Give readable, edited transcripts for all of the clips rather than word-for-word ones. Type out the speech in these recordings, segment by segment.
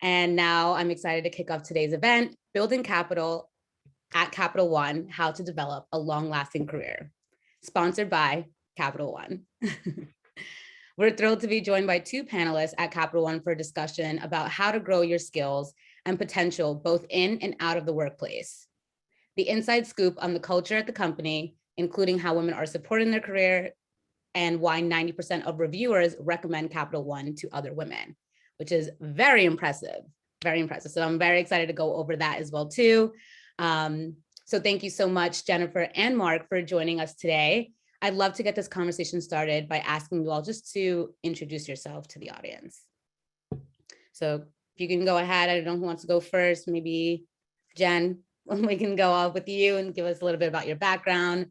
And now I'm excited to kick off today's event, Building Capital at Capital One, How to Develop a Long-Lasting Career, sponsored by Capital One. We're thrilled to be joined by two panelists at Capital One for a discussion about how to grow your skills and potential both in and out of the workplace. The inside scoop on the culture at the company, including how women are supporting their career and why 90% of reviewers recommend Capital One to other women, which is very impressive, very impressive. So I'm very excited to go over that as well too. So thank you so much, Jennifer and Mark, for joining us today. I'd love to get this conversation started by asking you all just to introduce yourself to the audience. So if you can go ahead, I don't know who wants to go first, maybe Jen, we can go off with you and give us a little bit about your background,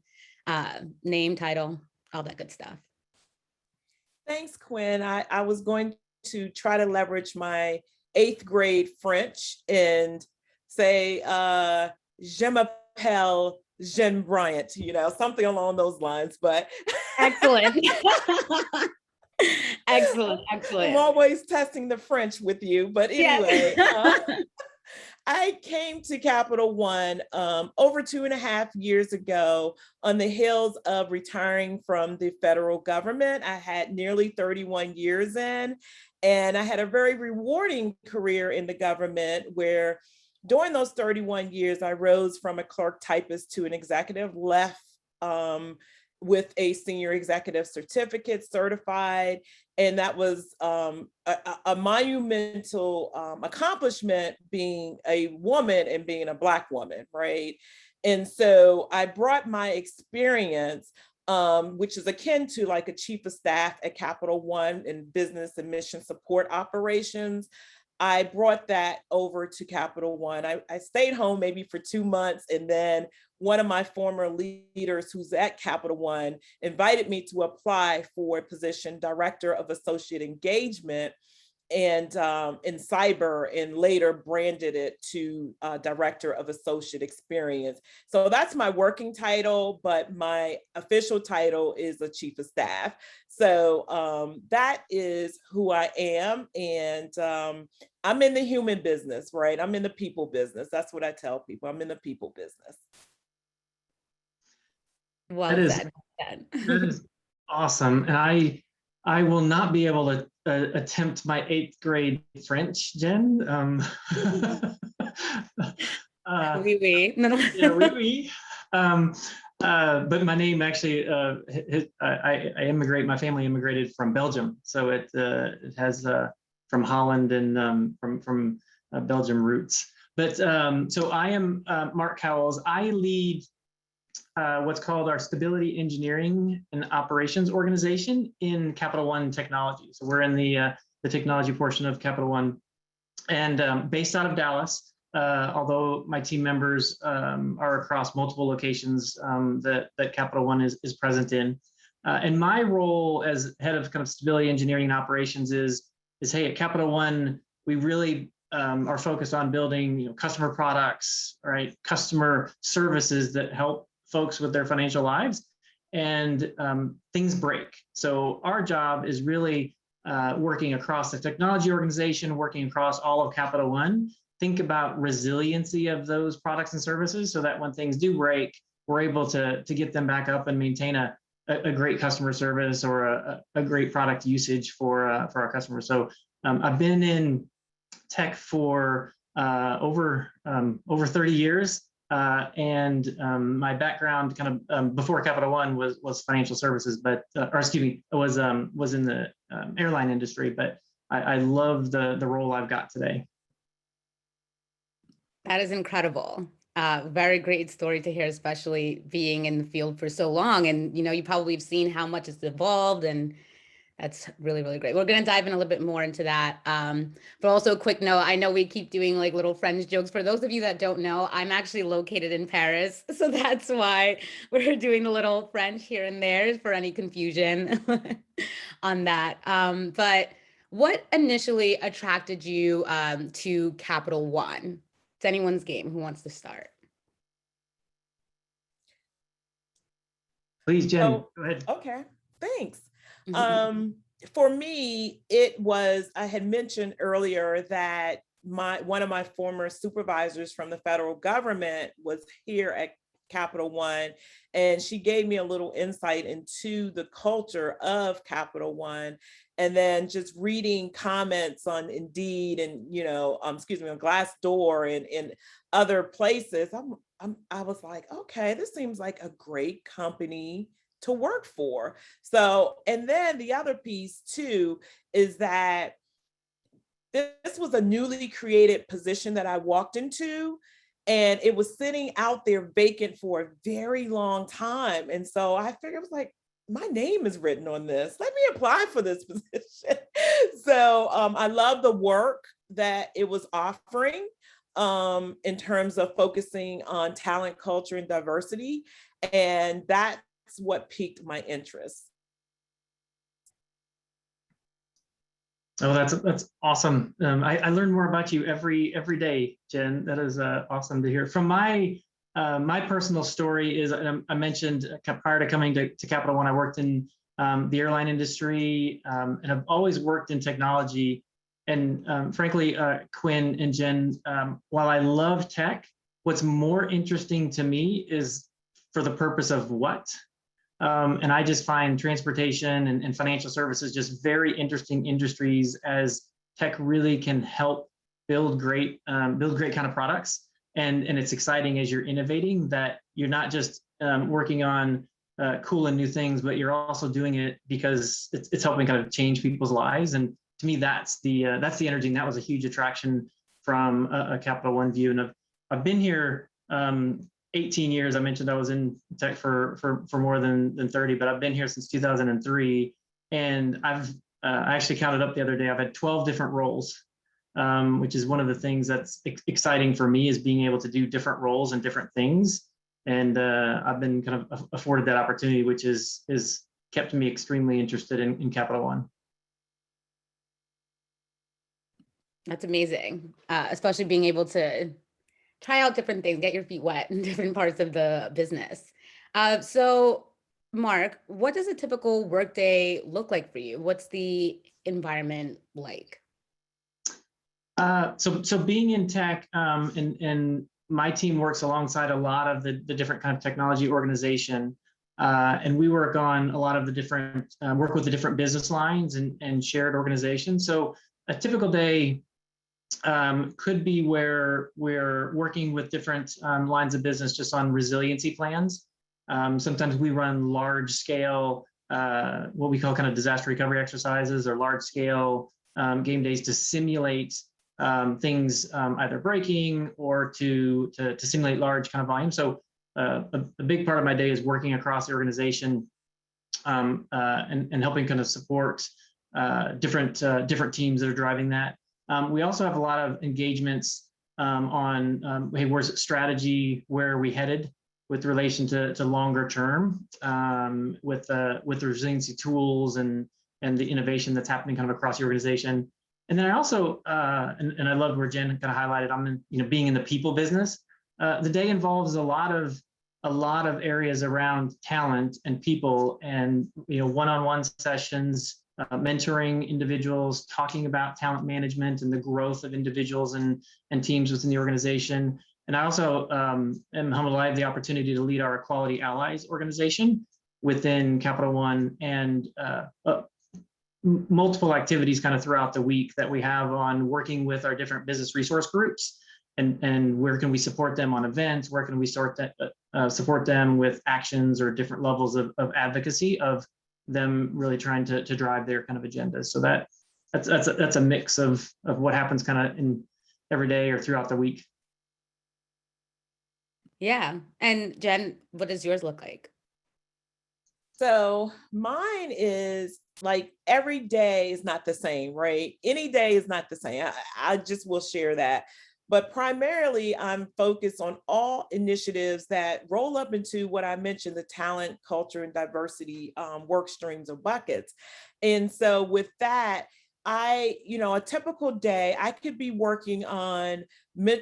name, title, all that good stuff. Thanks, Quinn. I was going to try to leverage my 8th grade French and say, je m'appelle Jen Bryant, something along those lines, but. Excellent. Excellent. I'm always testing the French with you, but anyway. Yes. I came to Capital One over 2.5 years ago on the heels of retiring from the federal government. I had nearly 31 years in, and I had a very rewarding career in the government where during those 31 years, I rose from a clerk typist to an executive, left with a senior executive certificate certified. And that was a monumental accomplishment being a woman and being a Black woman, right? And so I brought my experience, which is akin to like a chief of staff at Capital One in business and mission support operations. I brought that over to Capital One. I stayed home maybe for 2 months, and then one of my former leaders who's at Capital One invited me to apply for a position, Director of Associate Engagement and in cyber, and later branded it to Director of Associate Experience. So that's my working title, but my official title is a Chief of Staff. So that is who I am. And I'm in the human business, right? I'm in the people business. That's what I tell people. I'm in the people business. Well said. That is awesome. And I will not be able to attempt my 8th grade French, Jen. Oui, oui. No, no. Yeah, oui, oui. But my name actually, my family immigrated from Belgium. So it has from Holland and from Belgium roots. But so I am Mark Howells. I lead what's called our Stability Engineering and Operations organization in Capital One Technology. So we're in the technology portion of Capital One, and based out of Dallas. Although my team members are across multiple locations that Capital One is present in. And my role as head of kind of stability engineering and operations is hey, at Capital One, we really are focused on building customer products, right? Customer services that help folks with their financial lives, and things break. So our job is really working across the technology organization, working across all of Capital One, think about resiliency of those products and services so that when things do break, we're able to get them back up and maintain a great customer service or a great product usage for our customers. So I've been in tech for over 30 years. And my background kind of before Capital One was financial services, but was in the airline industry, but I love the role I've got today. That is incredible. Very great story to hear, especially being in the field for so long. And you probably have seen how much it's evolved, and that's really, really great. We're going to dive in a little bit more into that. But also a quick note, I know we keep doing like little French jokes. For those of you that don't know, I'm actually located in Paris. So that's why we're doing a little French here and there for any confusion on that. But what initially attracted you to Capital One? It's anyone's game. Who wants to start? Please, Jen, go ahead. Okay, thanks. For me, it was, I had mentioned earlier that one of my former supervisors from the federal government was here at Capital One, and she gave me a little insight into the culture of Capital One. And then just reading comments on Indeed and, on Glassdoor and other places, I was like, okay, this seems like a great company to work for. So, and then the other piece too is that this was a newly created position that I walked into, and it was sitting out there vacant for a very long time. And so I figured, I was like, my name is written on this. Let me apply for this position. So I love the work that it was offering in terms of focusing on talent, culture, and diversity. And that's what piqued my interest. Oh, that's awesome. I learn more about you every day, Jen. That is awesome to hear. From my personal story is, I mentioned prior to coming to Capital One, I worked in the airline industry, and I've always worked in technology. And frankly, Quinn and Jen, while I love tech, what's more interesting to me is for the purpose of what. And I just find transportation and financial services just very interesting industries, as tech really can help build great kind of products. And it's exciting as you're innovating that you're not just working on cool and new things, but you're also doing it because it's helping kind of change people's lives. And to me, that's the energy, and that was a huge attraction from a Capital One view. And I've been here 18 years. I mentioned I was in tech for more than 30, but I've been here since 2003. And I actually counted up the other day, I've had 12 different roles, which is one of the things that's exciting for me, is being able to do different roles and different things. And I've been kind of afforded that opportunity, which is kept me extremely interested in Capital One. That's amazing, especially being able to try out different things, get your feet wet in different parts of the business. So Mark, what does a typical workday look like for you? What's the environment like? So being in tech, and my team works alongside a lot of the different kind of technology organization. And we work on a lot of the different, work with the different business lines and shared organizations. So a typical day could be where we're working with different lines of business just on resiliency plans. Sometimes we run large scale, what we call kind of disaster recovery exercises, or large scale game days to simulate things either breaking or to simulate large kind of volume. So a big part of my day is working across the organization and helping kind of support different teams that are driving that. We also have a lot of engagements on, hey, where's strategy, where are we headed with relation to longer term, with the resiliency tools and the innovation that's happening kind of across the organization. And then I also, and I love where Jen kind of highlighted, I'm being in the people business. The day involves a lot of areas around talent and people, and one-on-one sessions, mentoring individuals, talking about talent management and the growth of individuals and teams within the organization. And I also am humbled I have the opportunity to lead our Equality Allies organization within Capital One, and multiple activities kind of throughout the week that we have on working with our different business resource groups, and where can we support them on events, where can we support them with actions or different levels of advocacy of them really trying to drive their kind of agendas. So that's a mix of what happens kind of in every day or throughout the week. Yeah. And Jen, what does yours look like? So mine is like, every day is not the same, right? Any day is not the same. I just will share that. But primarily, I'm focused on all initiatives that roll up into what I mentioned, the talent, culture, and diversity work streams or buckets. And so with that, a typical day, I could be working on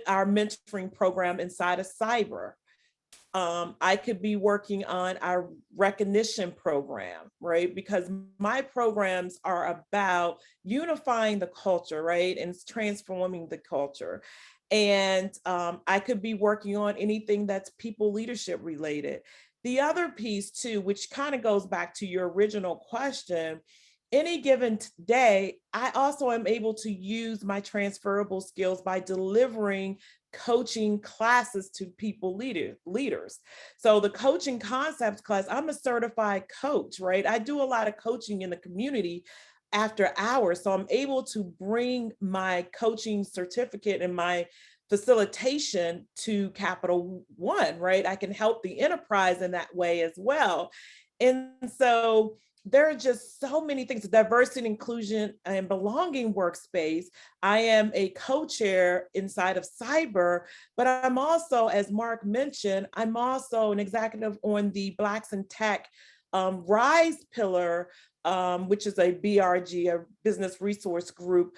our mentoring program inside of cyber. I could be working on our recognition program, right? Because my programs are about unifying the culture, right? And transforming the culture. And I could be working on anything that's people leadership related. The other piece too, which kind of goes back to your original question, any given day, I also am able to use my transferable skills by delivering coaching classes to people leaders. So the coaching concepts class, I'm a certified coach, right? I do a lot of coaching in the community after hours. So I'm able to bring my coaching certificate and my facilitation to Capital One, right? I can help the enterprise in that way as well. And so there are just so many things, diversity, inclusion, and belonging workspace. I am a co-chair inside of cyber, but I'm also, as Mark mentioned, I'm also an executive on the Blacks in Tech Rise pillar, which is a BRG, a business resource group,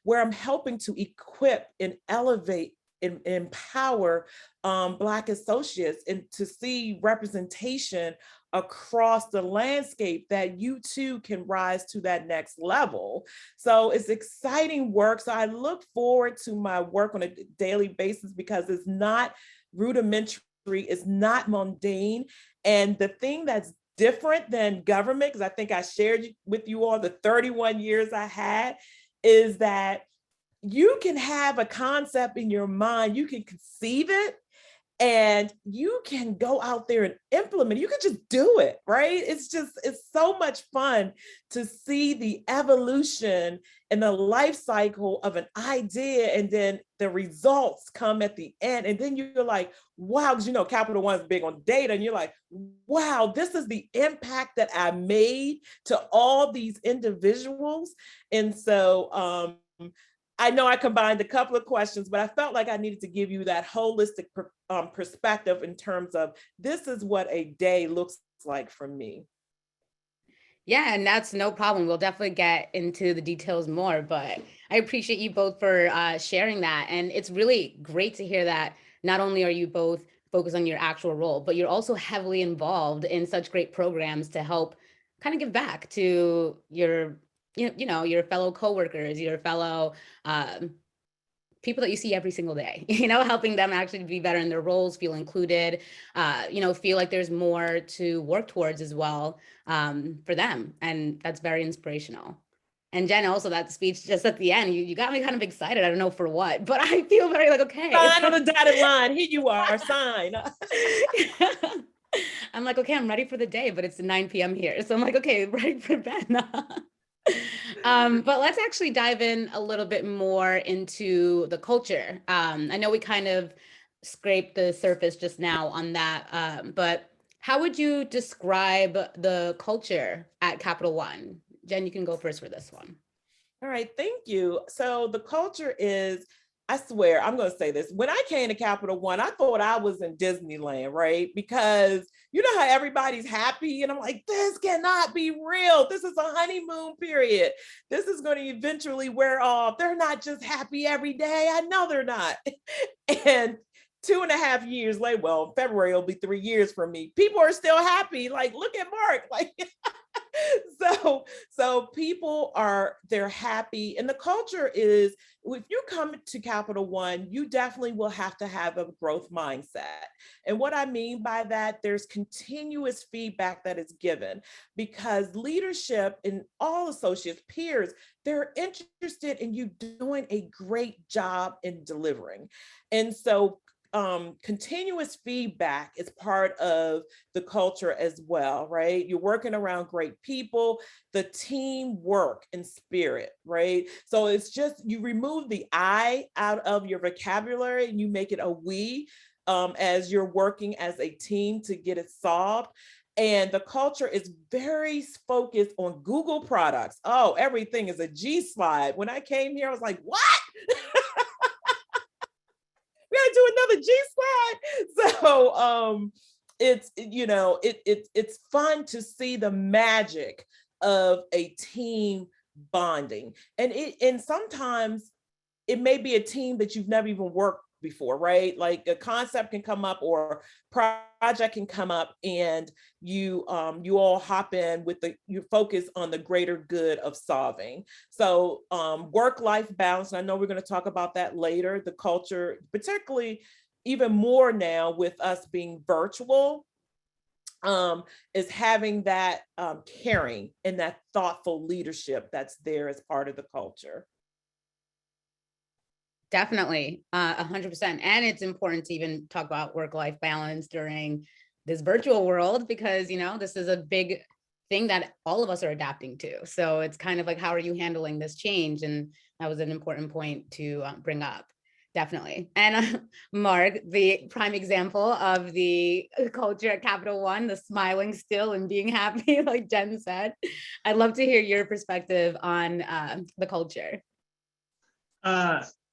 where I'm helping to equip and elevate and empower Black associates and to see representation across the landscape that you too can rise to that next level. So it's exciting work. So I look forward to my work on a daily basis because it's not rudimentary, it's not mundane. And the thing that's different than government, because I think I shared with you all the 31 years I had, is that you can have a concept in your mind, you can conceive it, and you can go out there and implement it. You can just do it, right? It's so much fun to see the evolution and the life cycle of an idea, and then the results come at the end. And then you're like, wow, because you know, Capital One is big on data, and you're like, wow, this is the impact that I made to all these individuals. And so, I know I combined a couple of questions, but I felt like I needed to give you that holistic perspective in terms of this is what a day looks like for me. Yeah, and that's no problem. We'll definitely get into the details more, but I appreciate you both for sharing that. And it's really great to hear that not only are you both focused on your actual role, but you're also heavily involved in such great programs to help kind of give back to your, your fellow coworkers, your fellow people that you see every single day, helping them actually be better in their roles, feel included, feel like there's more to work towards as well for them. And that's very inspirational. And Jen, also that speech just at the end, you got me kind of excited. I don't know for what, but I feel very like, okay. Sign on the dotted line. Here you are, sign. I'm like, okay, I'm ready for the day, but it's 9 p.m. here. So I'm like, okay, ready for bed. But let's actually dive in a little bit more into the culture. I know we kind of scraped the surface just now on that, but how would you describe the culture at Capital One? Jen, you can go first for this one. All right, thank you. So the culture is, I swear, I'm going to say this. When I came to Capital One, I thought I was in Disneyland, right? Because you know how everybody's happy, and I'm like, this cannot be real. This is a honeymoon period. This is going to eventually wear off. They're not just happy every day. I know they're not. And 2.5 years later, well, February will be 3 years for me. People are still happy. Like, look at Mark. Like, so people they're happy. And the culture is, if you come to Capital One, you definitely will have to have a growth mindset. And what I mean by that, there's continuous feedback that is given, because leadership and all associates, peers, they're interested in you doing a great job in delivering. And so continuous feedback is part of the culture as well, right? You're working around great people, the teamwork and spirit, right? So it's just, you remove the I out of your vocabulary and you make it a we, as you're working as a team to get it solved. And the culture is very focused on Google products. Oh, everything is a G slide. When I came here, I was like, what? We gotta do another G slide. So it's fun to see the magic of a team bonding. And sometimes it may be a team that you've never even worked before, right? Like a concept can come up or project can come up, and you all hop in with you focus on the greater good of solving. So work-life balance, and I know we're going to talk about that later, the culture, particularly even more now with us being virtual, is having that caring and that thoughtful leadership that's there as part of the culture. Definitely, 100%. And it's important to even talk about work-life balance during this virtual world, because, you know, this is a big thing that all of us are adapting to. So it's kind of like, how are you handling this change? And that was an important point to bring up. Definitely. And Mark, the prime example of the culture at Capital One, the smiling still and being happy, like Jen said. I'd love to hear your perspective on the culture.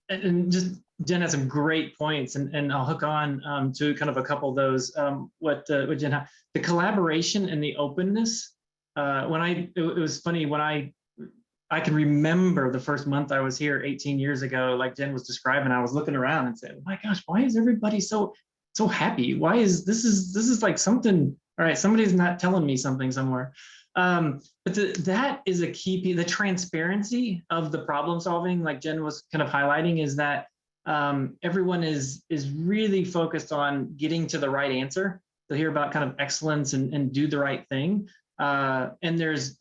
And just Jen has some great points, and I'll hook on to kind of a couple of those. What Jen had, the collaboration and the openness. It was funny when I can remember the first month I was here 18 years ago, like Jen was describing, I was looking around and saying, oh my gosh, why is everybody so happy? Why is this is like something, all right, somebody's not telling me something somewhere. But that is a key piece, the transparency of the problem solving, like Jen was kind of highlighting, is that everyone is really focused on getting to the right answer. They'll hear about kind of excellence and do the right thing. And there's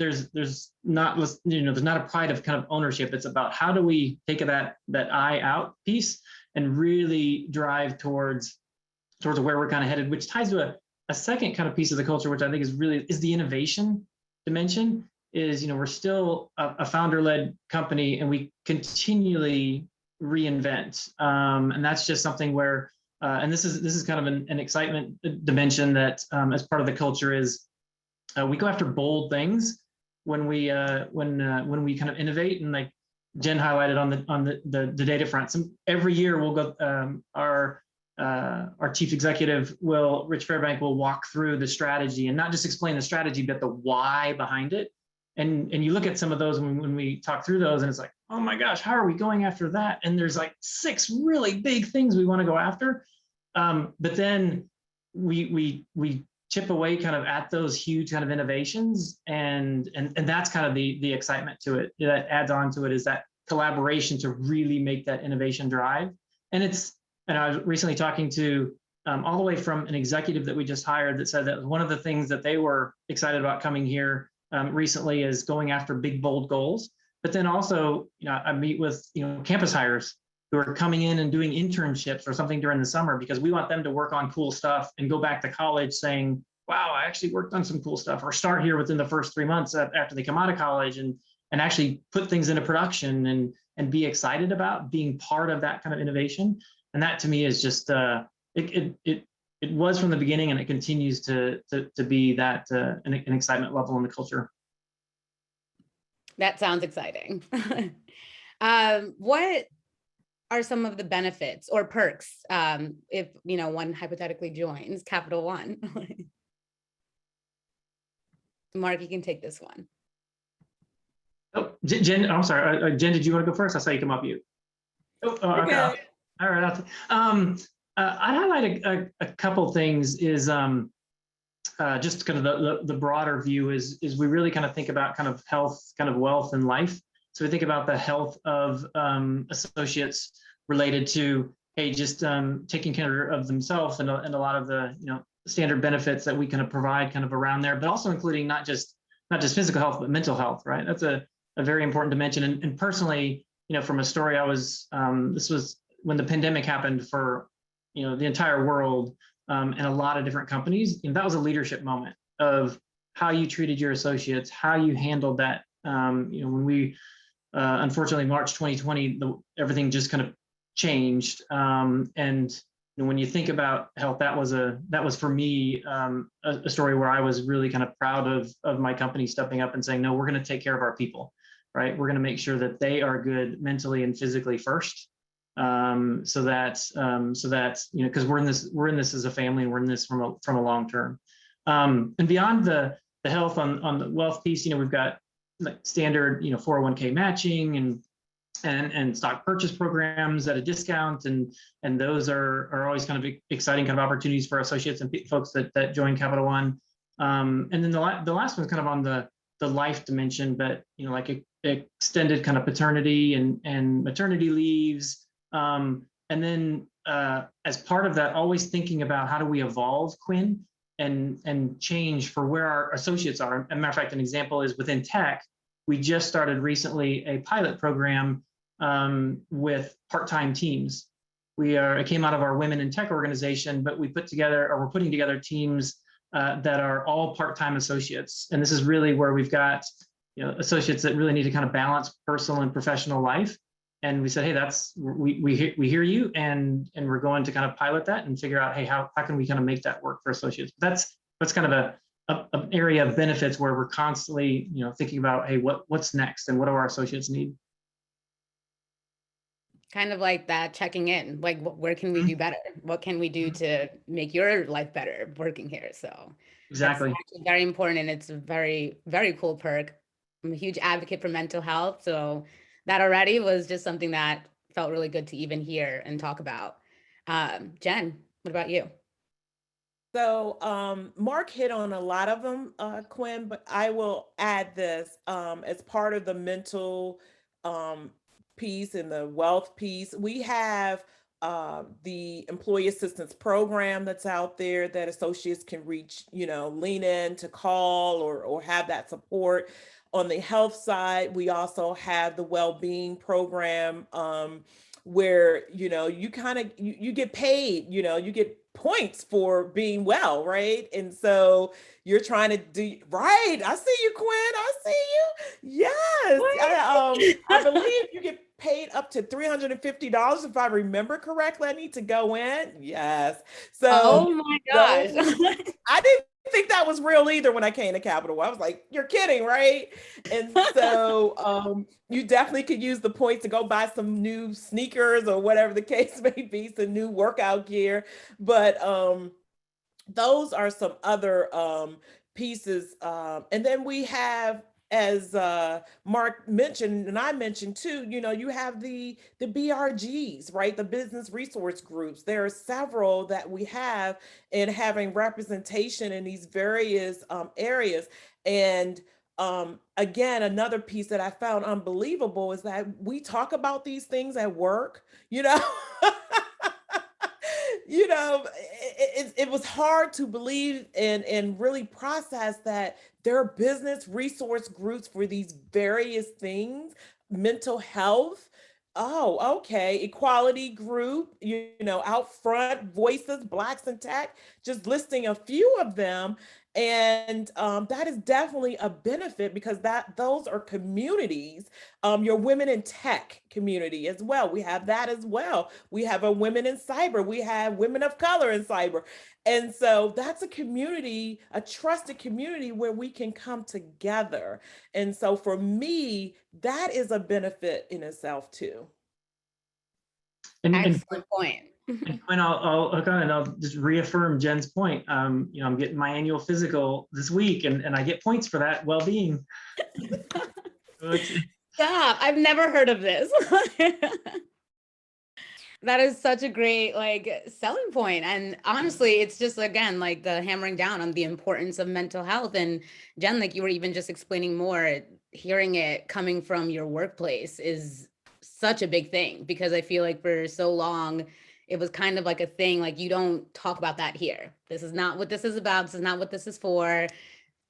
not, you know, there's not a pride of kind of ownership. It's about how do we take that I out piece and really drive towards where we're kind of headed, which ties to a second kind of piece of the culture, which I think is the innovation dimension. Is, you know, we're still a founder-led company and we continually reinvent. And that's just something where, and this is kind of an excitement dimension that as part of the culture is, we go after bold things when we kind of innovate, and like Jen highlighted on the data front. Every year we'll go, our chief executive Rich Fairbank will walk through the strategy and not just explain the strategy, but the why behind it. And you look at some of those when we talk through those, and it's like, oh my gosh, how are we going after that? And there's like 6 really big things we want to go after, but then we chip away kind of at those huge kind of innovations, and that's kind of the excitement to it that adds on to it, is that collaboration to really make that innovation drive. And I was recently talking to all the way from an executive that we just hired that said that one of the things that they were excited about coming here recently is going after big, bold goals. But then also, you know, I meet with, you know, campus hires who are coming in and doing internships or something during the summer, because we want them to work on cool stuff and go back to college saying, wow, I actually worked on some cool stuff, or start here within the first 3 months after they come out of college and actually put things into production and be excited about being part of that kind of innovation. And that to me is just, it was from the beginning, and it continues to be that an excitement level in the culture. That sounds exciting. What are some of the benefits or perks if, you know, one hypothetically joins Capital One? Mark, you can take this one. Oh, Jen, I'm sorry. Jen, did you want to go first? I saw you come up mute. Oh, okay. All right. I'd highlight a couple things. Is just kind of the broader view is we really kind of think about kind of health, kind of wealth and life. So we think about the health of associates related to, hey, just taking care of themselves and a lot of the, you know, standard benefits that we kind of provide kind of around there, but also including not just physical health, but mental health, right? That's a very important dimension. And personally, you know, from a story, this was when the pandemic happened for, you know, the entire world and a lot of different companies. And that was a leadership moment of how you treated your associates, how you handled that. You know, when we, unfortunately, March 2020, everything just kind of changed. And when you think about health, that was for me a story where I was really kind of proud of my company stepping up and saying, no, we're going to take care of our people, right? We're going to make sure that they are good mentally and physically first, so that you know, because we're in this as a family, and we're in this from a long term. And beyond the health on the wealth piece, you know, we've got like standard, you know, 401k matching and and stock purchase programs at a discount, and those are always kind of exciting kind of opportunities for associates and folks that join Capital One. And then the last one's kind of on the life dimension, but like extended kind of paternity and maternity leaves, and then as part of that, always thinking about how do we evolve, Quinn, and change for where our associates are. As a matter of fact, an example is within tech. We just started recently a pilot program with part-time teams. It came out of our Women in Tech organization, but we're putting together teams that are all part-time associates. And this is really where we've got associates that really need to kind of balance personal and professional life. And we said, hey, we hear you, and we're going to kind of pilot that and figure out, hey, how can we kind of make that work for associates? That's kind of an area of benefits where we're constantly thinking about, hey, what's next and what do our associates need? Kind of like that, checking in, like where can we do better? What can we do to make your life better working here? So exactly, that's actually very important, and it's a very, very cool perk. I'm a huge advocate for mental health, so that already was just something that felt really good to even hear and talk about. Jen, what about you? So Mark hit on a lot of them, Quinn, but I will add this as part of the mental piece and the wealth piece. We have the employee assistance program that's out there that associates can reach, lean in to call or have that support. On the health side, we also have the well-being program where, you kind of, you get paid, you get points for being well, right? And so you're trying to do right. I see you, Quinn. I see you. Yes. I believe you get paid up to $350 if I remember correctly. I need to go in. Yes. So oh my gosh. I didn't think that was real either when I came to Capital One. I was like, you're kidding, right? And so you definitely could use the points to go buy some new sneakers or whatever the case may be, some new workout gear. But those are some other pieces. And then we have, as Mark mentioned, and I mentioned too, you have the BRGs, right? The business resource groups. There are several that we have in having representation in these various areas. And again, another piece that I found unbelievable is that we talk about these things at work, it was hard to believe and really process that there are business resource groups for these various things, mental health. Oh, okay. Equality group, out front, voices, Blacks in Tech, just listing a few of them. And that is definitely a benefit because those are communities. Your Women in Tech community as well. We have that as well. We have a Women in Cyber. We have Women of Color in Cyber. And so that's a community, a trusted community where we can come together. And so for me, that is a benefit in itself too. Excellent point. And Quinn, I'll just reaffirm Jen's point. I'm getting my annual physical this week, and I get points for that well-being. Stop! I've never heard of this. That is such a great selling point. And honestly, it's just, again, like the hammering down on the importance of mental health. And Jen, like you were even just explaining more, hearing it coming from your workplace is such a big thing, because I feel like for so long, it was kind of like a thing, like you don't talk about that here. This is not what this is about. This is not what this is for.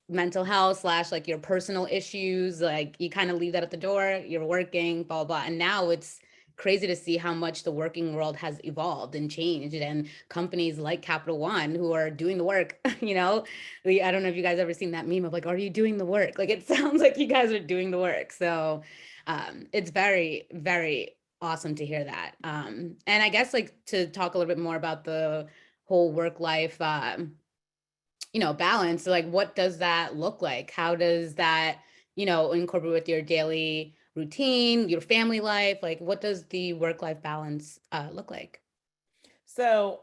Mental health / like your personal issues, like you kind of leave that at the door, you're working, blah, blah. And now it's crazy to see how much the working world has evolved and changed, and companies like Capital One who are doing the work, I don't know if you guys ever seen that meme of like, are you doing the work? Like, it sounds like you guys are doing the work. So it's very, very awesome to hear that. And I guess to talk a little bit more about the whole work-life, balance, what does that look like? How does that, incorporate with your daily routine, your family life? What does the work-life balance look like? So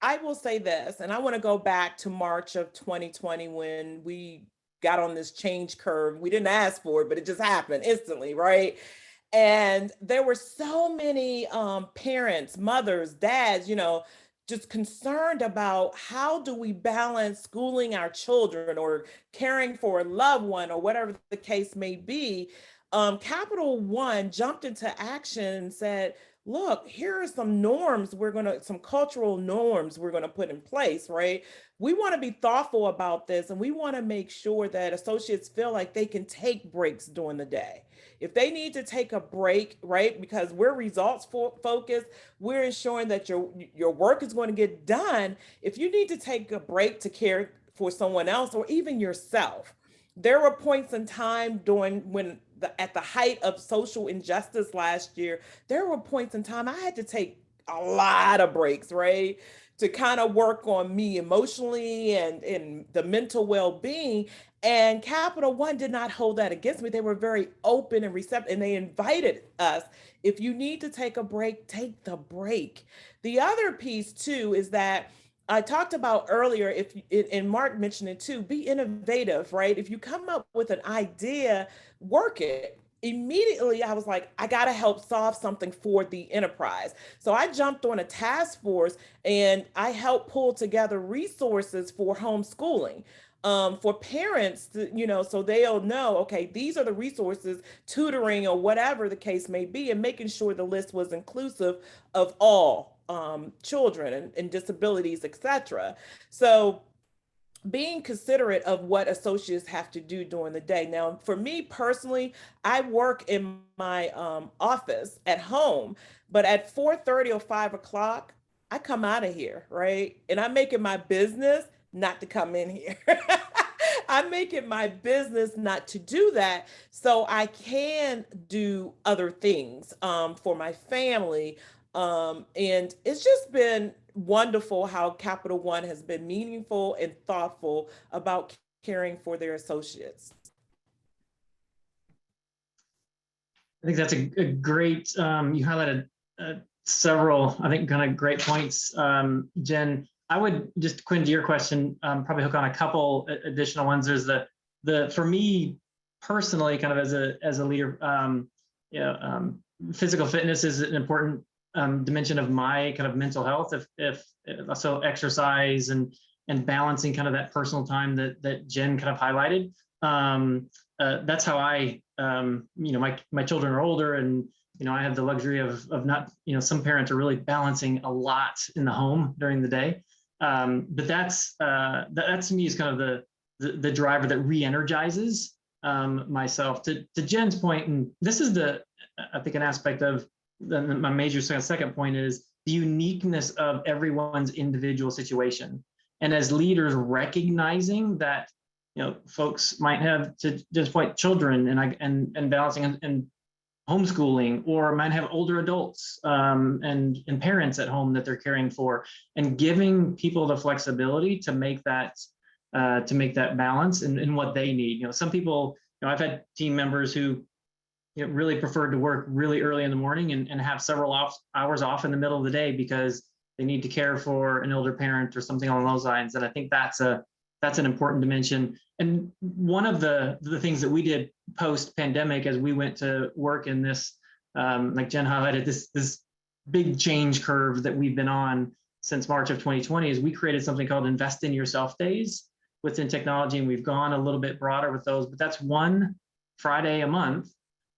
I will say this, and I want to go back to March of 2020 when we got on this change curve. We didn't ask for it, but it just happened instantly, right? And there were so many parents, mothers, dads, just concerned about how do we balance schooling our children or caring for a loved one or whatever the case may be. Capital One jumped into action and said, look, here are some norms some cultural norms we're going to put in place, right? We want to be thoughtful about this, and we want to make sure that associates feel like they can take breaks during the day. If they need to take a break, right, because we're results focused, we're ensuring that your work is going to get done. If you need to take a break to care for someone else or even yourself, there were points in time at the height of social injustice last year, there were points in time I had to take a lot of breaks, right? To kind of work on me emotionally and the mental well-being. And Capital One did not hold that against me. They were very open and receptive, and they invited us. If you need to take a break, take the break. The other piece too is that I talked about earlier, and Mark mentioned it too, be innovative, right? If you come up with an idea, work it. Immediately, I was like, I got to help solve something for the enterprise. So I jumped on a task force and I helped pull together resources for homeschooling. For parents, so they'll know, okay, these are the resources, tutoring or whatever the case may be, and making sure the list was inclusive of all children and disabilities, etc. So being considerate of what associates have to do during the day. Now, for me personally, I work in my office at home, but at 4:30 or 5 o'clock, I come out of here, right? And I make it my business not to come in here. I make it my business not to do that so I can do other things for my family. And it's just been wonderful how Capital One has been meaningful and thoughtful about caring for their associates. I think that's a great, you highlighted several, I think, kind of great points, Jen. I would just, Quinn, to your question, probably hook on a couple additional ones. There's for me personally, kind of as a leader, physical fitness is an important dimension of my kind of mental health. If so, exercise and balancing kind of that personal time that Jen kind of highlighted. That's how I, my children are older, and I have the luxury of not, some parents are really balancing a lot in the home during the day. But that's to me is kind of the driver that re-energizes myself. To Jen's point, and this is I think an aspect of my major second point is the uniqueness of everyone's individual situation. And as leaders, recognizing that folks might have, to Jen's point, children and balancing and homeschooling, or might have older adults and parents at home that they're caring for, and giving people the flexibility to make that balance in what they need. Some people, I've had team members who really preferred to work really early in the morning and have several hours off in the middle of the day because they need to care for an older parent or something along those lines. And I think that's an important dimension. And one of the things that we did post-pandemic as we went to work in this, like Jen highlighted, this big change curve that we've been on since March of 2020, is we created something called Invest in Yourself Days within technology. And we've gone a little bit broader with those, but that's one Friday a month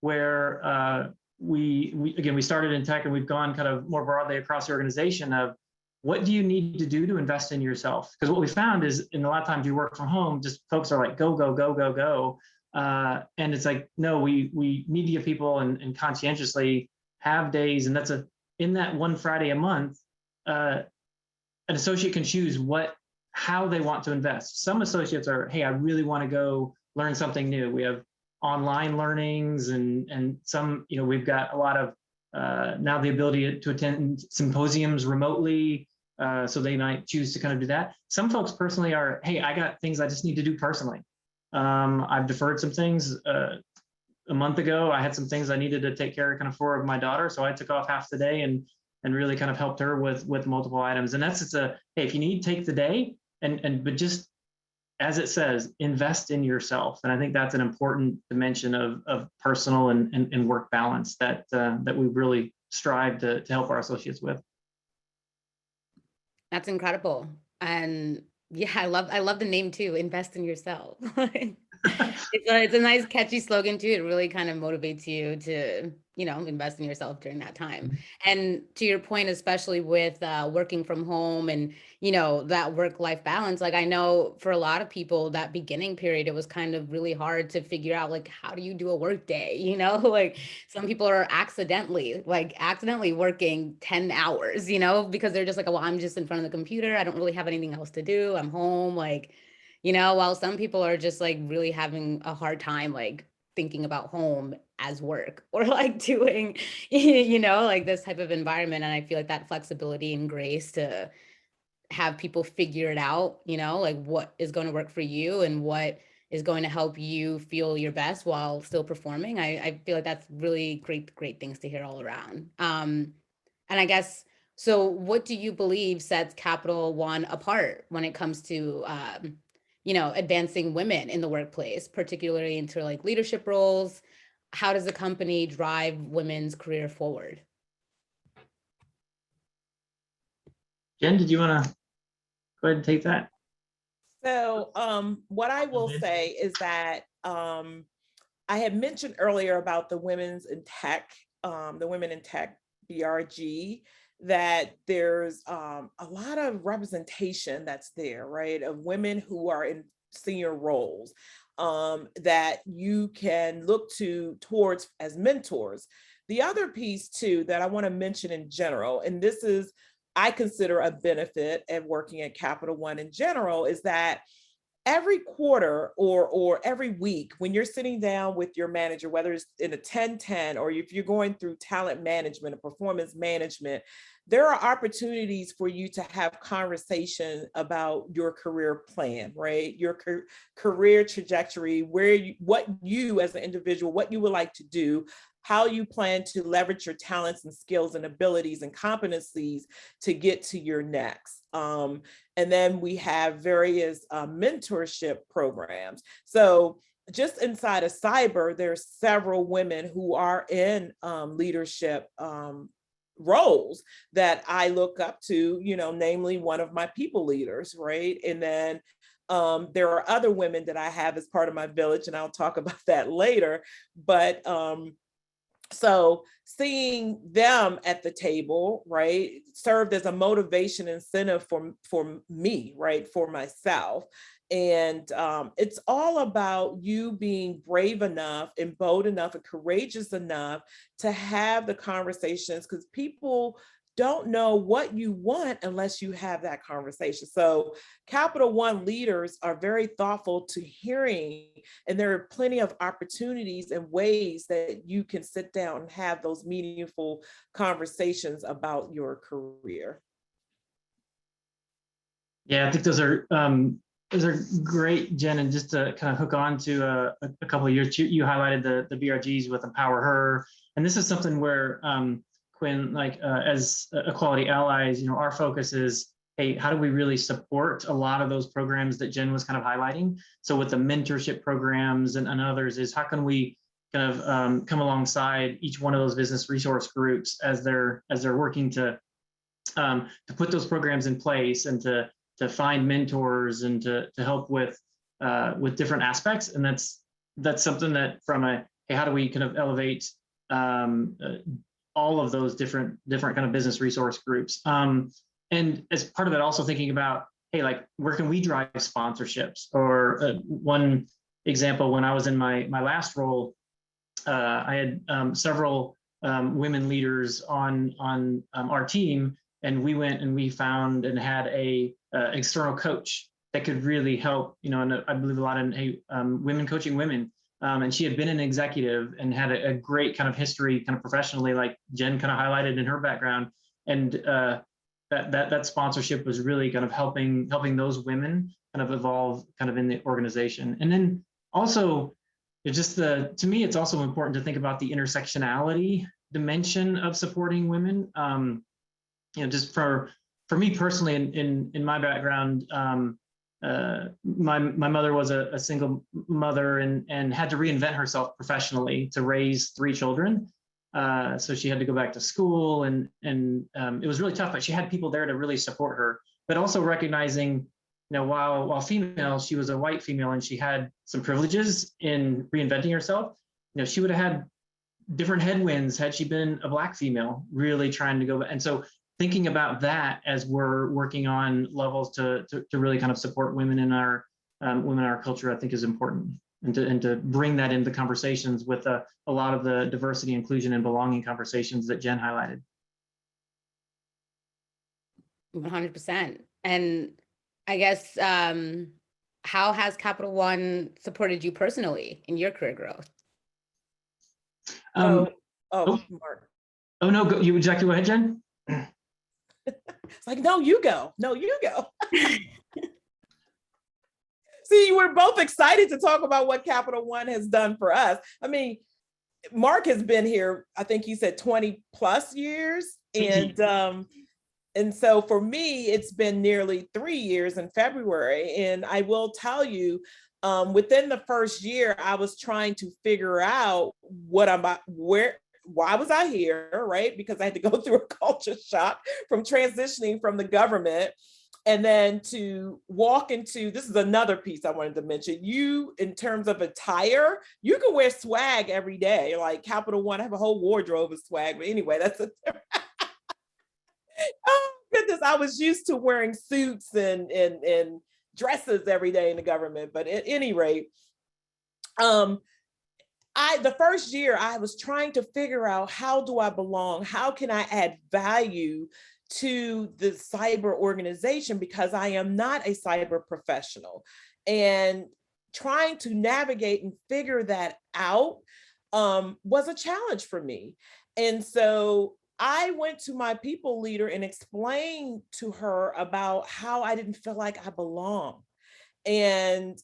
where we started in tech, and we've gone kind of more broadly across the organization of what do you need to do to invest in yourself? Because what we found is, in a lot of times you work from home, just folks are like, go, go, go, go, go. And it's like, no, we need to give people and conscientiously have days. And in that one Friday a month, an associate can choose how they want to invest. Some associates are, hey, I really want to go learn something new. We have online learnings and some, we've got a lot of now the ability to attend symposiums remotely. So they might choose to kind of do that. Some folks personally are, hey, I got things I just need to do personally. I've deferred some things. A month ago, I had some things I needed to take care of kind of for my daughter. So I took off half the day and really kind of helped her with multiple items. And that's hey, if you need, take the day but just as it says, invest in yourself. And I think that's an important dimension of personal and work balance that we really strive to help our associates with. That's incredible. And yeah, I love the name too, invest in yourself. It's a nice catchy slogan too. It really kind of motivates you to, invest in yourself during that time. And to your point, especially with working from home and, that work-life balance, like I know for a lot of people that beginning period, it was kind of really hard to figure out like, how do you do a work day? Like some people are accidentally working 10 hours, because they're just like, well, I'm just in front of the computer. I don't really have anything else to do. I'm home. Like, while some people are just like really having a hard time, like thinking about home as work or like doing, like this type of environment. And I feel like that flexibility and grace to have people figure it out, like what is going to work for you and what is going to help you feel your best while still performing. I feel like that's really great things to hear all around. And I guess, so what do you believe sets Capital One apart when it comes to, advancing women in the workplace, particularly into like leadership roles? How does the company drive women's career forward? Jen, did you want to go ahead and take that? So what I will say is that I had mentioned earlier about the women's in tech, the Women in Tech BRG, that there's a lot of representation that's there, right, of women who are in senior roles that you can look towards as mentors. The other piece too that I want to mention in general, and this is, I consider a benefit of working at Capital One in general, is that every quarter or every week when you're sitting down with your manager, whether it's in a 10-10 or if you're going through talent management or performance management, there are opportunities for you to have conversation about your career plan, right? Your career trajectory, what you as an individual, what you would like to do, how you plan to leverage your talents and skills and abilities and competencies to get to your next. And then we have various mentorship programs. So just inside of cyber, there's several women who are in leadership roles that I look up to, namely one of my people leaders, right? And then there are other women that I have as part of my village, and I'll talk about that later. But so seeing them at the table, right, served as a motivation incentive for me, right, for myself. And it's all about you being brave enough and bold enough and courageous enough to have the conversations, because people don't know what you want unless you have that conversation. So Capital One leaders are very thoughtful to hearing, and there are plenty of opportunities and ways that you can sit down and have those meaningful conversations about your career. Yeah, I think those are great, Jen. And just to kind of hook on to a couple of years, you highlighted the BRGs with Empower Her, and this is something where Quinn, like as equality allies, our focus is, hey, how do we really support a lot of those programs that Jen was kind of highlighting? So with the mentorship programs and others, is how can we kind of come alongside each one of those business resource groups as they're working to put those programs in place and to find mentors and to help with different aspects. And that's something that from hey, how do we kind of elevate all of those different kind of business resource groups. And as part of it, also thinking about, hey, like, where can we drive sponsorships? Or one example, when I was in my last role, I had several women leaders on our team, and we went and we found and had a external coach that could really help, and I believe a lot in women coaching women. And she had been an executive and had a great kind of history, kind of professionally, like Jen kind of highlighted in her background. And that sponsorship was really kind of helping those women kind of evolve kind of in the organization. And then also, to me, it's also important to think about the intersectionality dimension of supporting women. Just for me personally, in my background, my mother was a single mother and had to reinvent herself professionally to raise 3 children. So she had to go back to school, and it was really tough, but she had people there to really support her, but also recognizing, while female, she was a white female and she had some privileges in reinventing herself. She would have had different headwinds had she been a Black female really trying to go. And so thinking about that as we're working on levels to really kind of support women in our culture, I think is important. And to bring that into conversations with a lot of the diversity, inclusion, and belonging conversations that Jen highlighted. 100%. And I guess, how has Capital One supported you personally in your career growth? Mark. Oh no, would you like to go ahead, Jen? It's like, no, you go. See, we're both excited to talk about what Capital One has done for us. I mean, Mark has been here, I think you said 20 plus years. And so for me, it's been nearly 3 years in February. And I will tell you, within the first year, I was trying to figure out why was I here, right? Because I had to go through a culture shock from transitioning from the government, and then to walk into, this is another piece I wanted to mention, you, in terms of attire, you can wear swag every day. Like Capital One, I have a whole wardrobe of swag, but anyway, that's a oh goodness, I was used to wearing suits and dresses every day in the government. But at any rate, the first year I was trying to figure out, how do I belong? How can I add value to the cyber organization? Because I am not a cyber professional, and trying to navigate and figure that out was a challenge for me. And so I went to my people leader and explained to her about how I didn't feel like I belonged, and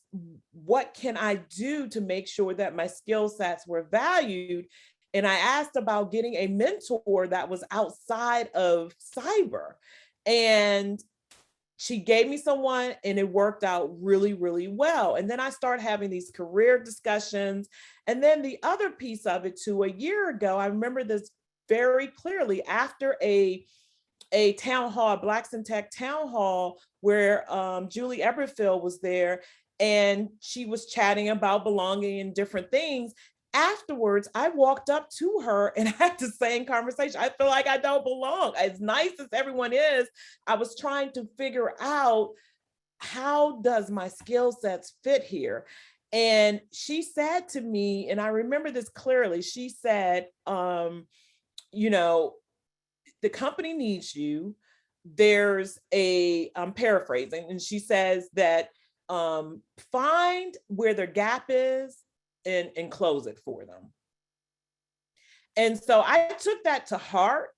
what can I do to make sure that my skill sets were valued. And I asked about getting a mentor that was outside of cyber. And she gave me someone, and it worked out really, really well. And then I started having these career discussions. And then the other piece of it too, a year ago, I remember this very clearly, after a town hall, Blacks in Tech town hall, where Julie Eberfield was there, and she was chatting about belonging and different things. Afterwards, I walked up to her and had the same conversation. I feel like I don't belong. As nice as everyone is, I was trying to figure out, how does my skill sets fit here? And she said to me, and I remember this clearly, she said, the company needs you. There's I'm paraphrasing, and she says that find where their gap is and close it for them. And so I took that to heart,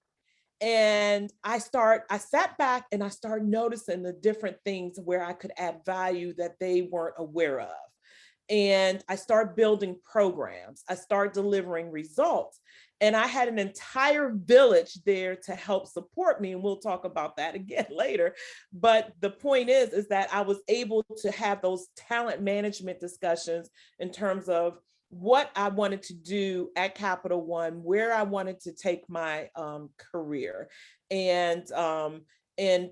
and I sat back and I started noticing the different things where I could add value that they weren't aware of. And I started building programs. I started delivering results. And I had an entire village there to help support me. And we'll talk about that again later. But the point is that I was able to have those talent management discussions in terms of what I wanted to do at Capital One, where I wanted to take my career. And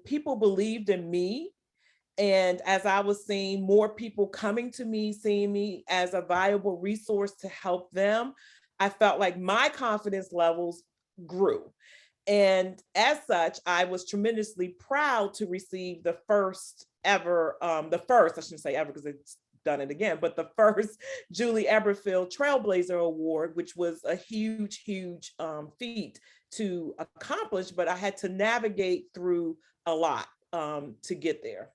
people believed in me. And as I was seeing more people coming to me, seeing me as a viable resource to help them, I felt like my confidence levels grew. And as such, I was tremendously proud to receive the first, I shouldn't say ever because it's done it again, but the first Julie Eberfield Trailblazer Award, which was a huge, huge feat to accomplish, but I had to navigate through a lot to get there.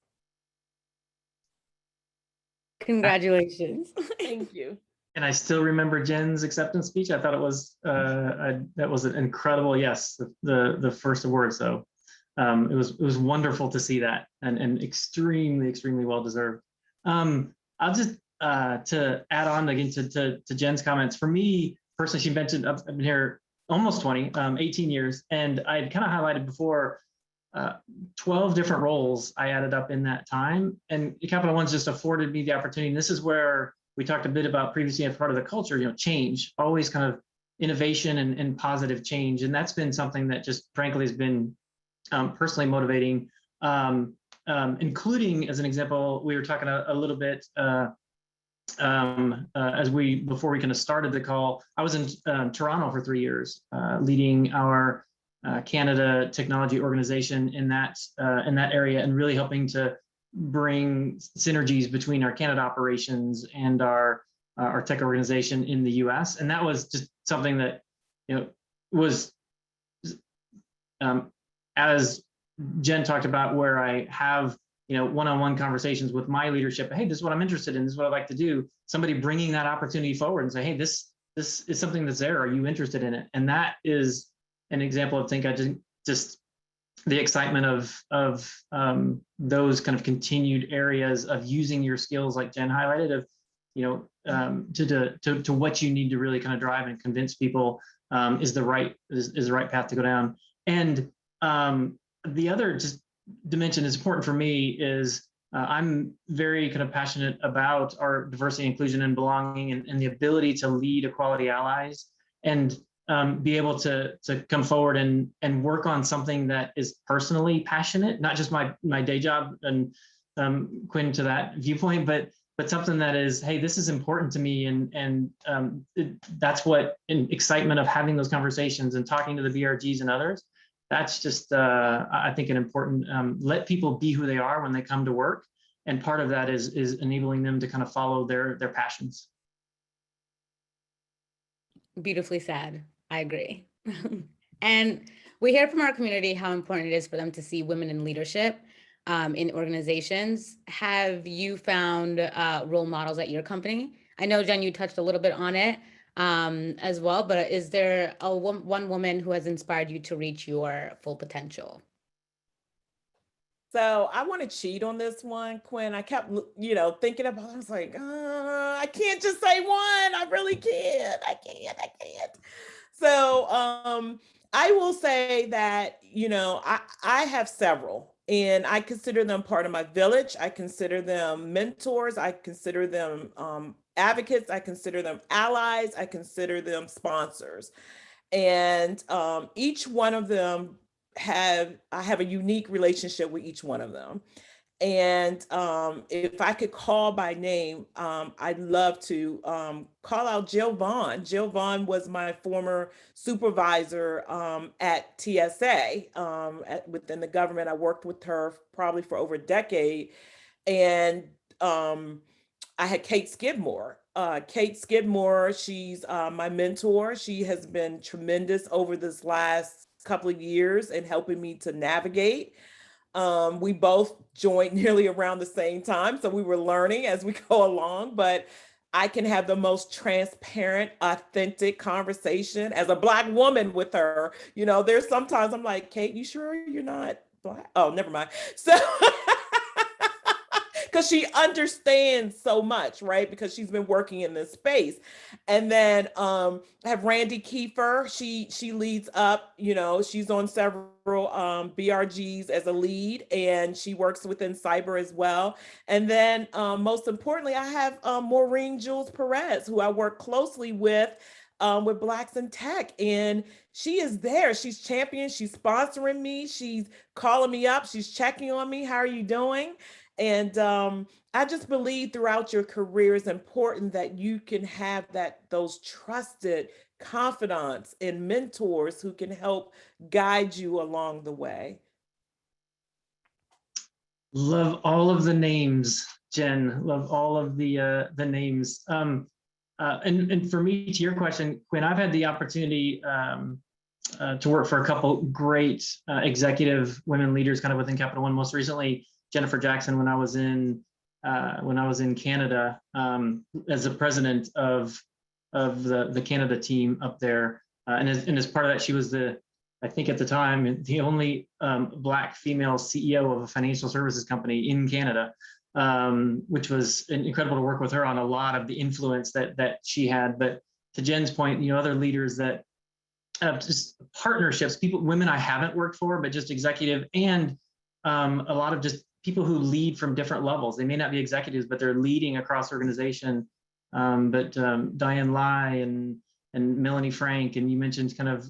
Congratulations. Thank you. And I still remember Jen's acceptance speech. I thought it was that was an incredible, yes, the first award. So it was wonderful to see that, and extremely, extremely well deserved. I'll just to add on again to Jen's comments. For me personally, she mentioned I've been here almost 18 years, and I had kind of highlighted before. 12 different roles I added up in that time. And Capital One's just afforded me the opportunity. And this is where we talked a bit about previously as part of the culture, change, always kind of innovation and positive change. And that's been something that just frankly has been personally motivating, including, as an example, we were talking a little bit before we kind of started the call. I was in Toronto for 3 years, leading our Canada technology organization in that area, and really helping to bring synergies between our Canada operations and our tech organization in the US. And that was just something that was as Jen talked about, where I have one-on-one conversations with my leadership. Hey, this is what I'm interested in. This is what I'd like to do. Somebody bringing that opportunity forward and say, hey, this is something that's there. Are you interested in it? And that is an example of, just the excitement of those kind of continued areas of using your skills, like Jen highlighted, of to what you need to really kind of drive and convince people is the right path to go down. And the other just dimension is important for me is I'm very kind of passionate about our diversity, inclusion, and belonging, and the ability to lead equality allies and be able to come forward and work on something that is personally passionate, not just my day job, and Quinn, to that viewpoint, but something that is, hey, this is important to me, and that's what, in excitement of having those conversations and talking to the BRGs and others. That's just, I think, an important, let people be who they are when they come to work. And part of that is enabling them to kind of follow their passions. Beautifully said. I agree. And we hear from our community how important it is for them to see women in leadership in organizations. Have you found role models at your company? I know, Jen, you touched a little bit on it as well, but is there one woman who has inspired you to reach your full potential? So I want to cheat on this one, Quinn. I kept, thinking about it. I was like, I can't just say one. I really can't. I can't. So I will say that, I have several, and I consider them part of my village. I consider them mentors. I consider them advocates. I consider them allies. I consider them sponsors. And each one of them I have a unique relationship with each one of them. And if I could call by name, I'd love to call out Jill Vaughn. Jill Vaughn was my former supervisor at TSA within the government. I worked with her probably for over a decade. And I had Kate Skidmore. Kate Skidmore, she's my mentor. She has been tremendous over this last couple of years in helping me to navigate. We both joined nearly around the same time, so we were learning as we go along, but I can have the most transparent, authentic conversation as a Black woman with her. There's sometimes I'm like, Kate, you sure you're not Black? Oh, never mind. So because she understands so much, right? Because she's been working in this space. And then I have Randy Kiefer. She leads up, she's on several BRGs as a lead, and she works within cyber as well. And then most importantly, I have Maureen Jules Perez, who I work closely with Blacks in Tech. And she is there. She's championing, she's sponsoring me, she's calling me up, she's checking on me. How are you doing? And I just believe throughout your career it's important that you can have those trusted confidants and mentors who can help guide you along the way. Love all of the names, Jen. Love all of the names. And for me, to your question, Quinn, I've had the opportunity to work for a couple great executive women leaders kind of within Capital One. Most recently, Jennifer Jackson, when I was in Canada as the president of the Canada team up there, and as part of that, she was I think at the time, the only Black female CEO of a financial services company in Canada, which was incredible to work with her on a lot of the influence that she had. But to Jen's point, other leaders that just partnerships, women I haven't worked for, but just executive, and a lot of just people who lead from different levels. They may not be executives, but they're leading across organization. Diane Lai and Melanie Frank, and you mentioned kind of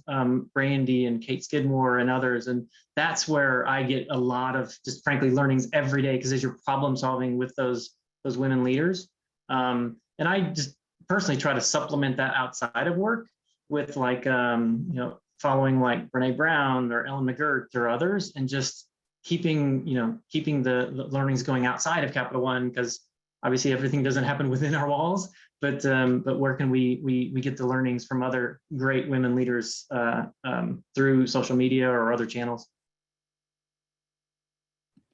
Brandy and Kate Skidmore and others. And that's where I get a lot of just frankly learnings every day, because as you're problem solving with those women leaders. And I just personally try to supplement that outside of work with like, following like Brene Brown or Ellen McGirt or others, and just keeping the learnings going outside of Capital One, because obviously everything doesn't happen within our walls, but where can we get the learnings from other great women leaders through social media or other channels?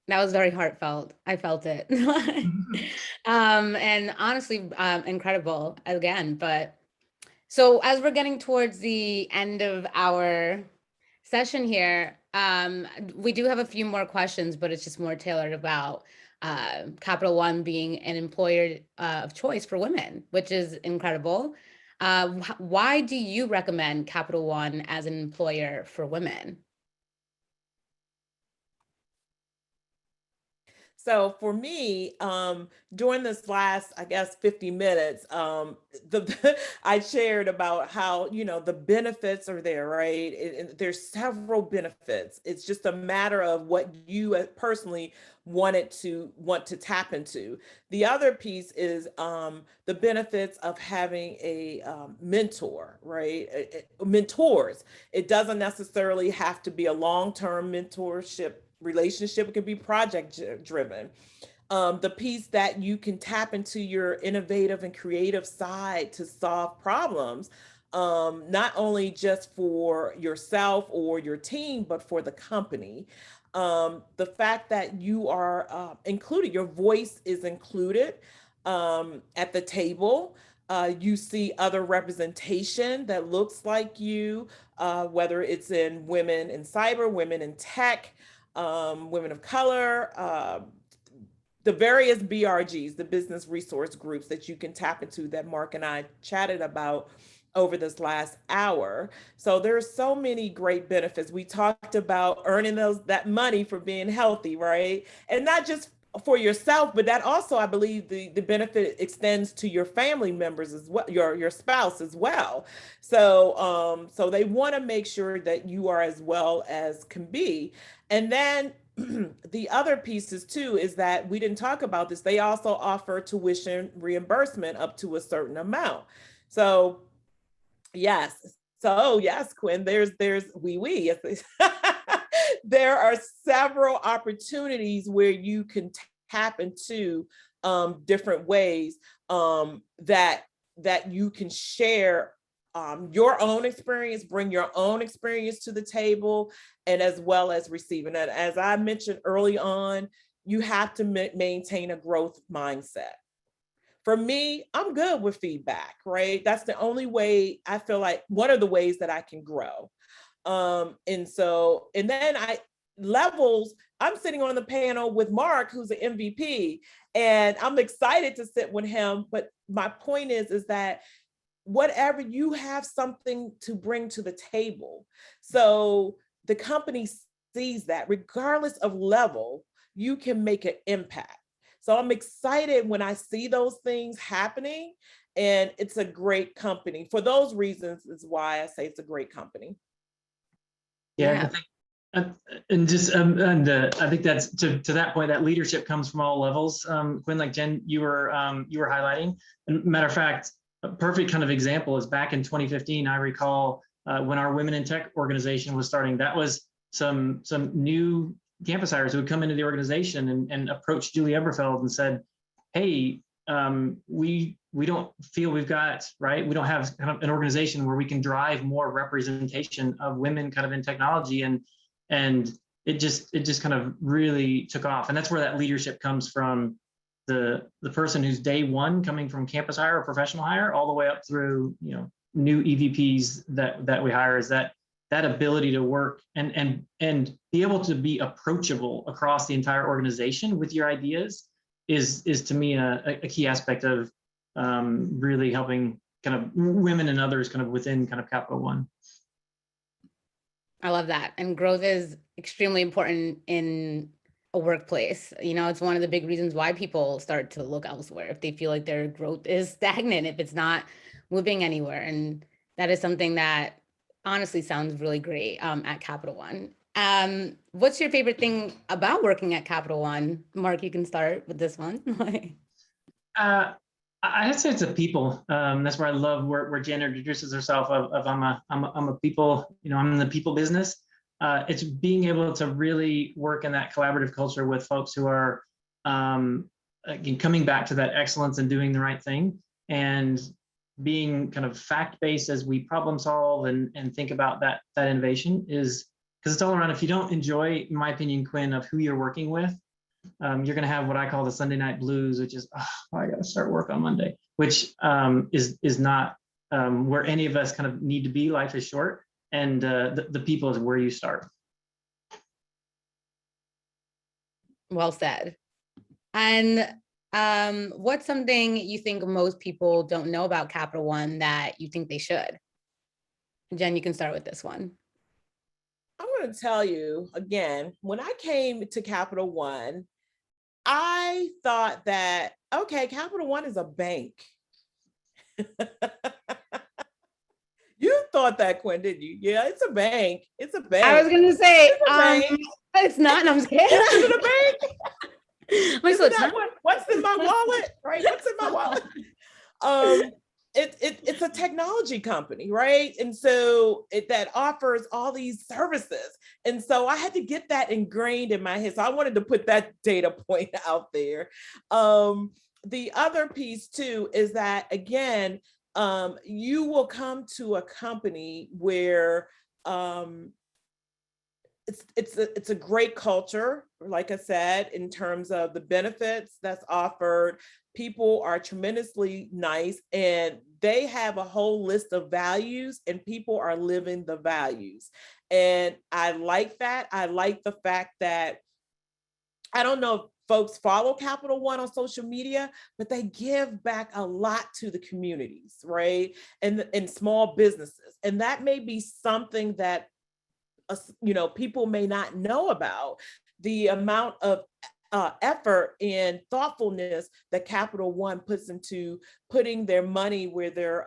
That was very heartfelt. I felt it. And honestly, incredible again. But so as we're getting towards the end of our session here, we do have a few more questions, but it's just more tailored about Capital One being an employer of choice for women, which is incredible. Why do you recommend Capital One as an employer for women? So for me, during this last, I guess, 50 minutes, I shared about how, the benefits are there, right? There's several benefits. It's just a matter of what you personally want to tap into. The other piece is the benefits of having a mentor, right? Mentors. It doesn't necessarily have to be a long-term mentorship relationship. It can be project driven. The piece that you can tap into your innovative and creative side to solve problems, not only just for yourself or your team, but for the company. The fact that you are included, your voice is included at the table. You see other representation that looks like you, whether it's in women in cyber, women in tech, women of color, the various BRGs, the business resource groups that you can tap into that Mark and I chatted about over this last hour. So there's so many great benefits. We talked about earning that money for being healthy, right? And not just for yourself, but that also, I believe, the benefit extends to your family members as well, your spouse as well. So so they want to make sure that you are as well as can be. And then the other pieces too is that we didn't talk about this. They also offer tuition reimbursement up to a certain amount. So yes. So yes, Quinn, there's there are several opportunities where you can tap into different ways that you can share your own experience, bring your own experience to the table, and as well as receiving it. As I mentioned early on, you have to maintain a growth mindset. For me, I'm good with feedback, right? That's the only way I feel like one of the ways that I can grow. And then I'm sitting on the panel with Mark, who's an MVP, and I'm excited to sit with him. But my point is that whatever, you have something to bring to the table. So the company sees that regardless of level, you can make an impact. So I'm excited when I see those things happening, and it's a great company. For those reasons is why I say it's a great company. Yeah. And just I think that's to that point, that leadership comes from all levels. Quinn, like Jen, you were highlighting. And matter of fact, a perfect kind of example is back in 2015. I recall when our Women in Tech organization was starting. That was some new campus hires who would come into the organization and approach Julie Eberfeld and said, "Hey, we don't feel we don't have kind of an organization where we can drive more representation of women kind of in technology." And it just kind of really took off. And that's where that leadership comes from, the person who's day one coming from campus hire or professional hire all the way up through, new EVPs that we hire, is that ability to work and be able to be approachable across the entire organization with your ideas is to me a key aspect of really helping kind of women and others kind of within kind of Capital One. I love that. And growth is extremely important in a workplace. You know, it's one of the big reasons why people start to look elsewhere if they feel like their growth is stagnant, if it's not moving anywhere. And that is something that honestly sounds really great at Capital One. What's your favorite thing about working at Capital One? Mark, you can start with this one. Uh, I'd say it's a people. That's where I love where Jen introduces herself of I'm a people, I'm in the people business. It's being able to really work in that collaborative culture with folks who are again, coming back to that excellence and doing the right thing, and being kind of fact-based as we problem solve and think about that innovation, is because it's all around. If you don't enjoy, in my opinion, Quinn, of who you're working with, you're going to have what I call the Sunday night blues, which is, oh, I got to start work on Monday, which is not where any of us kind of need to be. Life is short, and the people is where you start. Well said. And what's something you think most people don't know about Capital One that you think they should? Jen, you can start with this one. I'm going to tell you again, when I came to Capital One, I thought that, okay, Capital One is a bank. You thought that, Quinn, didn't you? Yeah, it's a bank. It's a bank. I was going to say, it's not. I'm scared. Is it a bank? What's in my wallet? Right? What's in my wallet? It's a technology company, right? And so that offers all these services. And so I had to get that ingrained in my head. So I wanted to put that data point out there. The other piece too is that, again, you will come to a company where it's a great culture, like I said, in terms of the benefits that's offered. People are tremendously nice, and they have a whole list of values, and people are living the values. And I like that. I like the fact that, I don't know if folks follow Capital One on social media, but they give back a lot to the communities, right? And small businesses. And that may be something that people may not know about, the amount of effort and thoughtfulness that Capital One puts into putting their money where their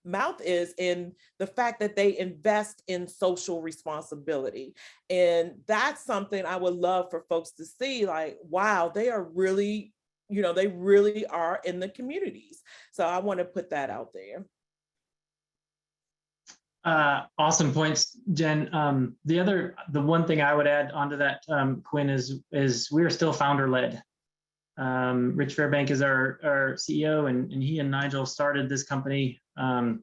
mouth is, in the fact that they invest in social responsibility. And that's something I would love for folks to see, like, wow, they are really, they really are in the communities. So I want to put that out there. Awesome points, Jen. The one thing I would add onto that, Quinn, is we are still founder led. Rich Fairbank is our CEO, and he and Nigel started this company a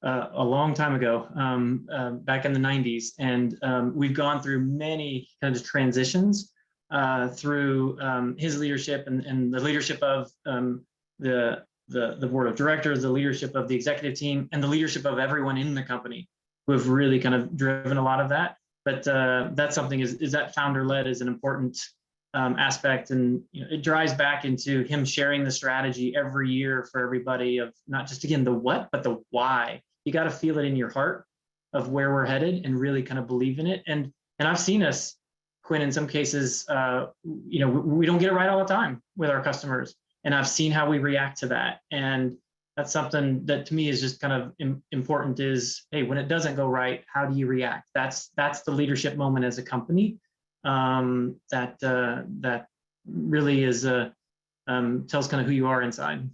long time ago, back in the 90s. And we've gone through many kinds of transitions through his leadership and the leadership of the board of directors, the leadership of the executive team, and the leadership of everyone in the company, who have really kind of driven a lot of that. But that's something is that founder-led is an important aspect, and it drives back into him sharing the strategy every year for everybody, of not just, again, the what, but the why. You got to feel it in your heart of where we're headed and really kind of believe in it. And I've seen us, Quinn, in some cases, we don't get it right all the time with our customers. And I've seen how we react to that. And that's something that to me is just kind of important, is, hey, when it doesn't go right, how do you react? That's the leadership moment as a company that really is tells kind of who you are inside.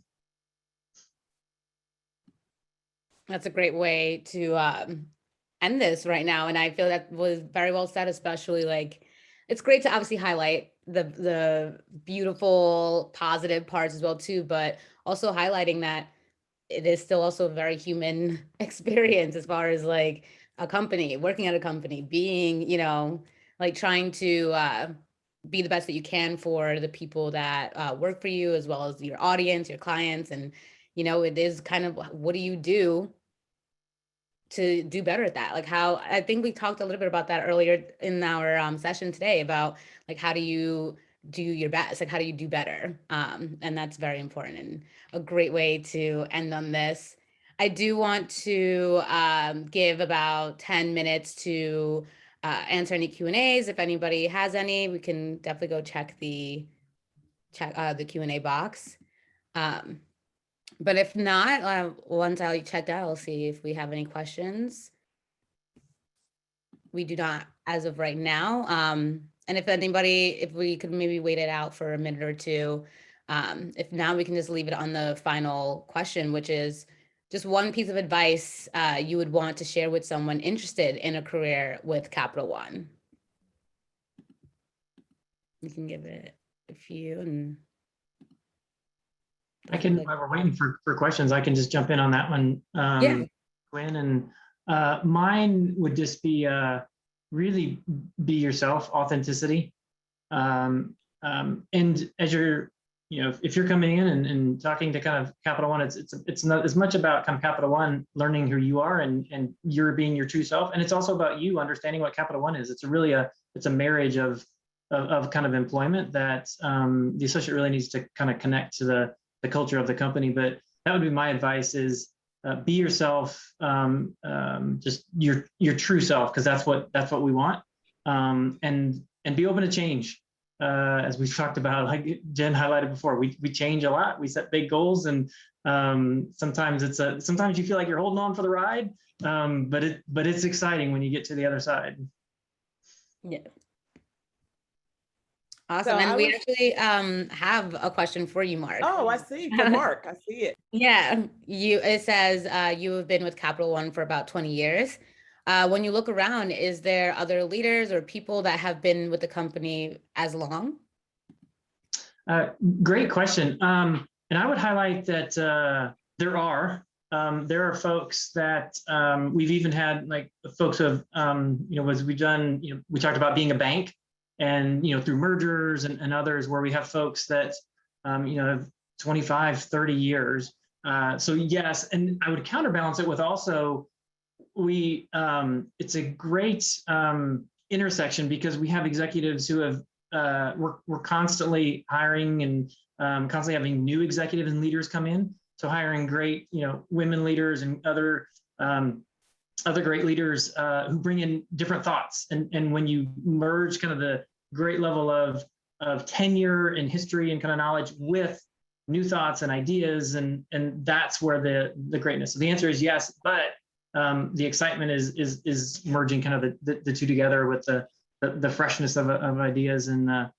That's a great way to end this right now. And I feel that was very well said, especially like, it's great to obviously highlight the beautiful, positive parts as well too, but also highlighting that it is still also a very human experience, as far as like a company, working at a company, being, like trying to be the best that you can for the people that work for you, as well as your audience, your clients. And, it is kind of, what do you do to do better at that? Like, how, I think we talked a little bit about that earlier in our session today, about like, how do you do your best? Like, how do you do better? And that's very important, and a great way to end on this. I do want to give about 10 minutes to answer any Q&As. If anybody has any, we can definitely go check the Q&A box. But if not, once I checked out, I'll see if we have any questions. We do not as of right now. And if we could maybe wait it out for a minute or two. If not, we can just leave it on the final question, which is just one piece of advice you would want to share with someone interested in a career with Capital One. You can give it a few and while we're waiting for questions, I can just jump in on that one, Quinn. And mine would just be really be yourself, authenticity. And as you're, if you're coming in and talking to kind of Capital One, it's not as much about kind of Capital One learning who you are and you're being your true self. And it's also about you understanding what Capital One is. It's really it's a marriage of kind of employment that the associate really needs to kind of connect to the culture of the company. But that would be my advice is be yourself, just your true self, because that's what we want. And be open to change. As we've talked about, like Jen highlighted before, we change a lot. We set big goals, and sometimes sometimes you feel like you're holding on for the ride, but it's exciting when you get to the other side. Yeah. Awesome. And we actually have a question for you, Mark. Oh, I see. For Mark, I see it. Yeah. It says you have been with Capital One for about 20 years. When you look around, is there other leaders or people that have been with the company as long? Great question. And I would highlight that there are folks that we've even had, like folks who have, as we've done, we talked about being a bank, and through mergers and others where we have folks that have 25, 30 years. So yes, and I would counterbalance it with also it's a great intersection, because we have executives who have we're constantly hiring and constantly having new executives and leaders come in. So hiring great women leaders and other great leaders who bring in different thoughts. And when you merge kind of the great level of tenure and history and kind of knowledge with new thoughts and ideas, and that's where the greatness. So the answer is yes, but the excitement is merging kind of the two together with the freshness of ideas and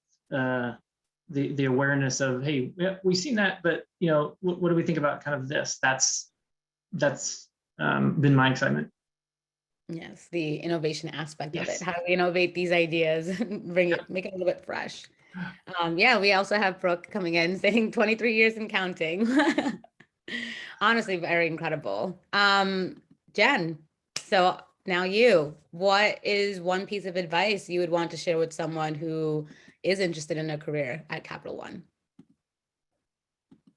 the awareness of, hey, we've seen that, but what do we think about kind of this? That's been my excitement. Yes, the innovation aspect of it. How do we innovate these ideas and make it a little bit fresh? Yeah, we also have Brooke coming in saying 23 years and counting. Honestly, very incredible. Jen, so now what is one piece of advice you would want to share with someone who is interested in a career at Capital One?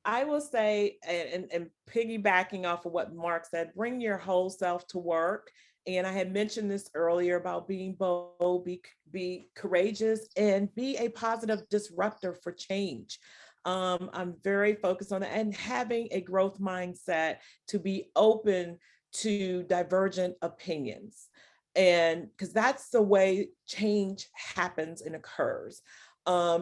I will say, and piggybacking off of what Mark said, bring your whole self to work. And I had mentioned this earlier about being bold, be courageous, and be a positive disruptor for change. I'm very focused on that, and having a growth mindset to be open to divergent opinions. And because that's the way change happens and occurs,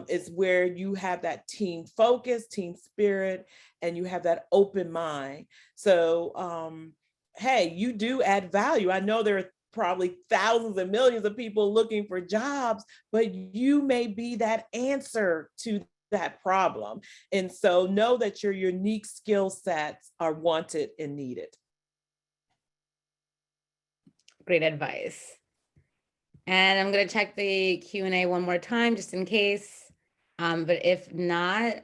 is where you have that team focus, team spirit, and you have that open mind. So, hey, you do add value. I know there are probably thousands and millions of people looking for jobs, but you may be that answer to that problem. And so know that your unique skill sets are wanted and needed. Great advice. And I'm going to check the Q&A one more time just in case. But if not,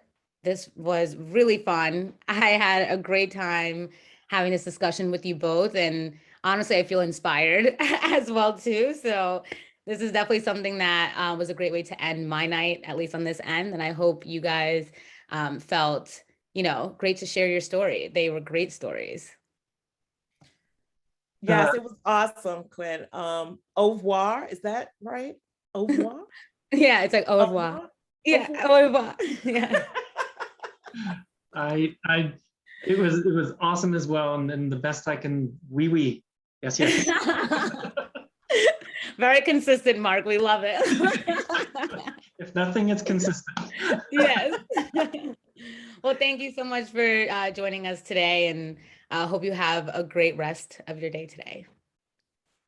this was really fun. I had a great time having this discussion with you both. And honestly, I feel inspired as well too. So this is definitely something that was a great way to end my night, at least on this end. And I hope you guys felt, great to share your story. They were great stories. Yes, it was awesome, Quinn. Au revoir, is that right? Au revoir? Yeah, it's like au revoir. Yeah, au revoir. Yeah. It was awesome as well, and then the best I can wee. Yes. Very consistent, Mark. We love it. If nothing, it's consistent. Yes. Well, thank you so much for joining us today, and I hope you have a great rest of your day today.